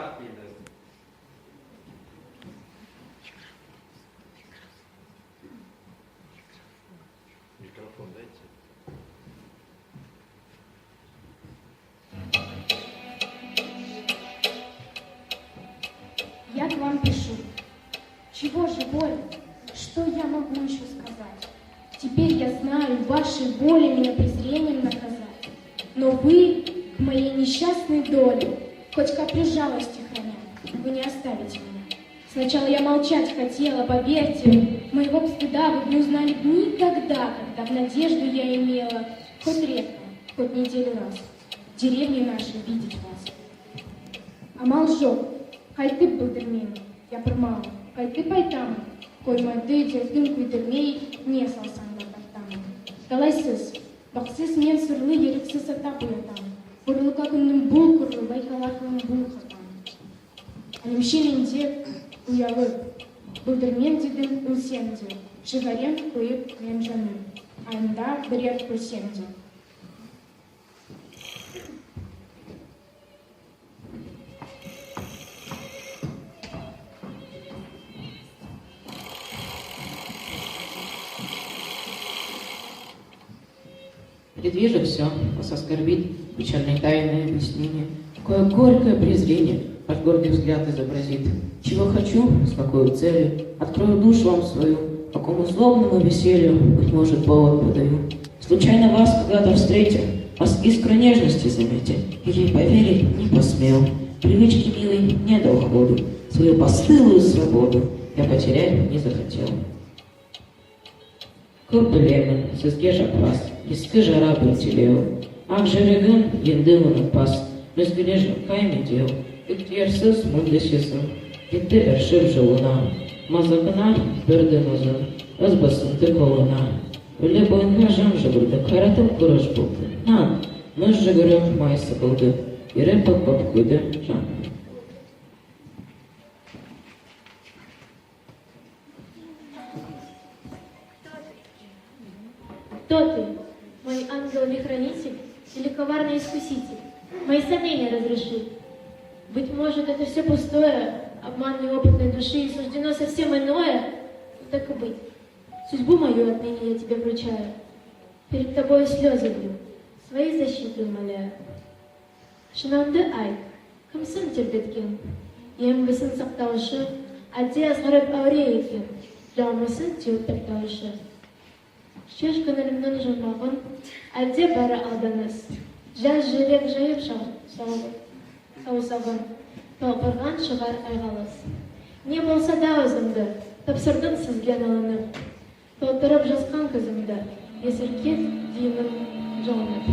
Рахмат дейді. Микрофон дайте. Я к вам пишу. Чего же боль? Что я могу еще сказать? Теперь я знаю, вашей воле меня презрением наказать. Но вы к моей несчастной доле, хоть каплю жалости храня, вы не оставите меня. Сначала я молчать хотела, поверьте, моего б стыда вы не узнали б никогда, когда в надежду я имела, хоть редко, хоть неделю раз, в деревне нашей видеть вас. Амал жоқ, қайтып білдірмеймін, япырмауын, қайтып айтамын, қоймайды жердің күйдірмей, не салсаң да тартамын. Талайсыз, бақсыз мен сырлы еріксіз атап ұятамын, бұрылқа күннің бұл құры, байқалақының бұл қатамын. Әлемше менде ұялы, білдірмен дедім өлсемде, шығарем қойып мен жаным, айында бірер көрсемде. Предвижу все, вас оскорбит печальное тайное объяснение, какое горькое презрение ваш гордый взгляд изобразит. Чего хочу, с какой целью, открою душу вам свою, какому злобному веселью, быть может, повод подаю. Случайно вас когда-то встретил, вас искру нежности заметил, или поверить не посмел. Привычки милой не дал ходу, свою постылую свободу я потерять не захотел. Көп білемін, сізге жақпас, ескі жара білтелеу. Ақ жүрегім енді ұнатпас, өзгеле жаққай медеу. Үктерсіз мұнды сезім, кетті іршіп жолына. Мазығына бірдің ұзын, ызбасын қолына. Өлі бойынға жан жүгірді, қайратым күріш болды. Нан, мұз жүгірім майсы болды, ері пып-пып көді жан. Кто ты, мой ангел или хранитель, или коварный искуситель? Мои сомнения разреши. Быть может, это все пустое, обман неопытной души, и суждено совсем иное. Так и быть. Судьбу мою отныне я тебе вручаю. Перед тобой слезы лью, своей защиты умоляю. Шынамды ай, кімсің тербеткен, емгісін сақтаушы, әлде азғарып әуре еткен, жаумысын теуіп тақтаушы. Шеш көңілімнің жұмағын, әлде бары алданыс, жаз жүрек жайып саусағын, толқырған шығар айғалыс. Не болса да өзімді, тапсырдың сізге налынып, толтырып жазған көзімді, есіркет деймін жауынып.